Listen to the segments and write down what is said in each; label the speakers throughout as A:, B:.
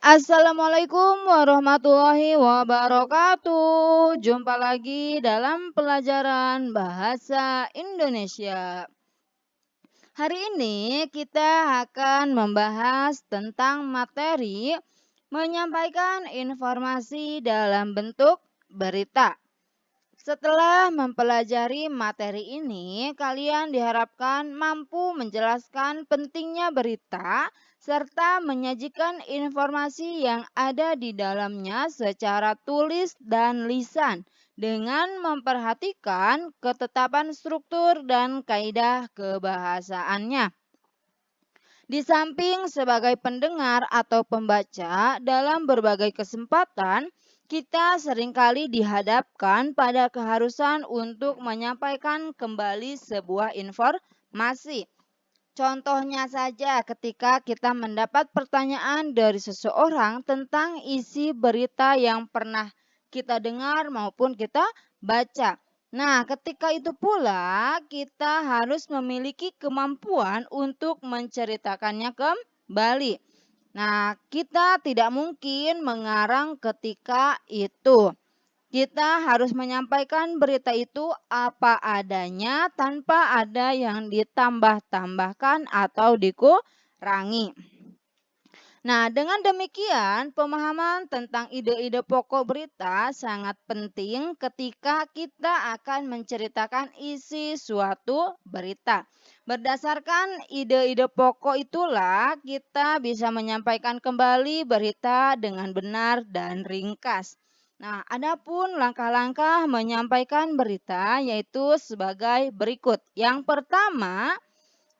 A: Assalamualaikum warahmatullahi wabarakatuh. Jumpa lagi dalam pelajaran bahasa Indonesia. Hari ini kita akan membahas tentang materi menyampaikan informasi dalam bentuk berita. Setelah mempelajari materi ini, kalian diharapkan mampu menjelaskan pentingnya berita serta menyajikan informasi yang ada di dalamnya secara tulis dan lisan dengan memperhatikan ketetapan struktur dan kaidah kebahasaannya. Di samping sebagai pendengar atau pembaca, dalam berbagai kesempatan kita seringkali dihadapkan pada keharusan untuk menyampaikan kembali sebuah informasi. Contohnya saja ketika kita mendapat pertanyaan dari seseorang tentang isi berita yang pernah kita dengar maupun kita baca. Nah, ketika itu pula kita harus memiliki kemampuan untuk menceritakannya kembali. Nah, kita tidak mungkin mengarang ketika itu. Kita harus menyampaikan berita itu apa adanya tanpa ada yang ditambah-tambahkan atau dikurangi. Nah, dengan demikian, pemahaman tentang ide-ide pokok berita sangat penting ketika kita akan menceritakan isi suatu berita. Berdasarkan ide-ide pokok itulah kita bisa menyampaikan kembali berita dengan benar dan ringkas. Nah, adapun langkah-langkah menyampaikan berita yaitu sebagai berikut. Yang pertama,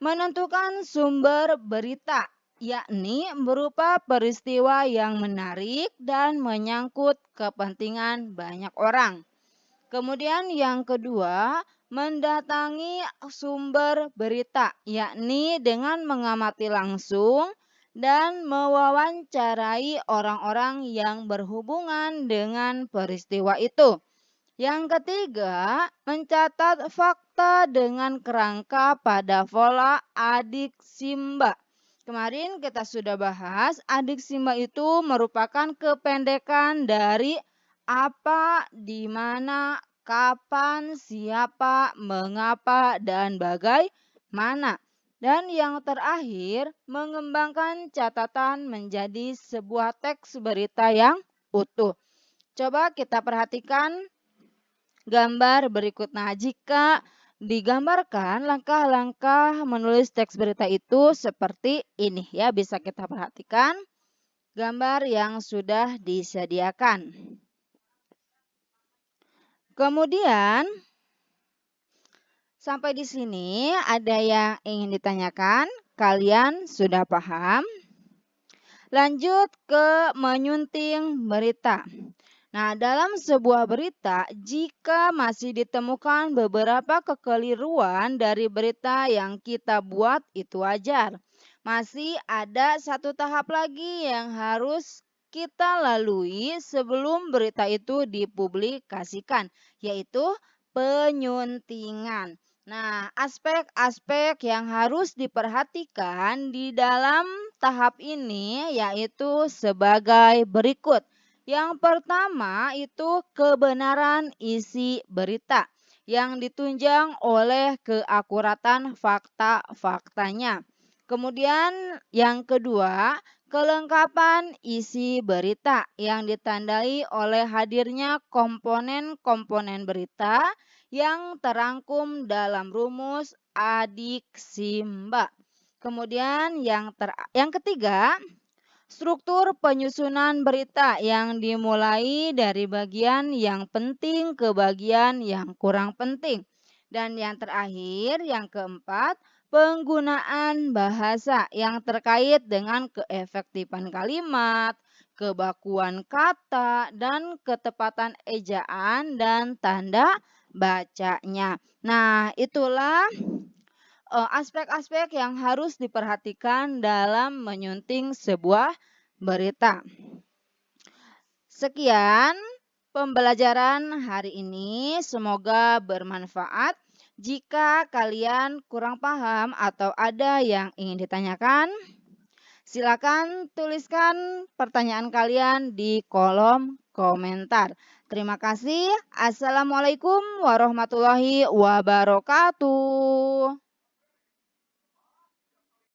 A: menentukan sumber berita, yakni berupa peristiwa yang menarik dan menyangkut kepentingan banyak orang. Kemudian yang kedua, mendatangi sumber berita, yakni dengan mengamati langsung dan mewawancarai orang-orang yang berhubungan dengan peristiwa itu. Yang ketiga, mencatat fakta dengan kerangka pada pola adik simba. Kemarin kita sudah bahas, adik simba itu merupakan kependekan dari apa, di mana, kapan, siapa, mengapa, dan bagaimana. Dan yang terakhir, mengembangkan catatan menjadi sebuah teks berita yang utuh. Coba kita perhatikan gambar berikut. Nah, jika digambarkan langkah-langkah menulis teks berita itu seperti ini ya, bisa kita perhatikan gambar yang sudah disediakan. Kemudian sampai di sini ada yang ingin ditanyakan? Kalian sudah paham? Lanjut ke menyunting berita. Nah, dalam sebuah berita, jika masih ditemukan beberapa kekeliruan dari berita yang kita buat, itu wajar. Masih ada satu tahap lagi yang harus kita lalui sebelum berita itu dipublikasikan, yaitu penyuntingan. Nah, aspek-aspek yang harus diperhatikan di dalam tahap ini yaitu sebagai berikut. Yang pertama itu kebenaran isi berita yang ditunjang oleh keakuratan fakta-faktanya. Kemudian yang kedua, kelengkapan isi berita yang ditandai oleh hadirnya komponen-komponen berita yang terangkum dalam rumus adik simba. Kemudian yang ketiga, struktur penyusunan berita yang dimulai dari bagian yang penting ke bagian yang kurang penting. Dan yang terakhir, yang keempat, penggunaan bahasa yang terkait dengan keefektifan kalimat, kebakuan kata, dan ketepatan ejaan dan tanda bacanya. Nah, itulah aspek-aspek yang harus diperhatikan dalam menyunting sebuah berita. Sekian pembelajaran hari ini, semoga bermanfaat. Jika kalian kurang paham atau ada yang ingin ditanyakan, Silakan tuliskan pertanyaan kalian di kolom komentar. Terima kasih. Assalamualaikum warahmatullahi wabarakatuh.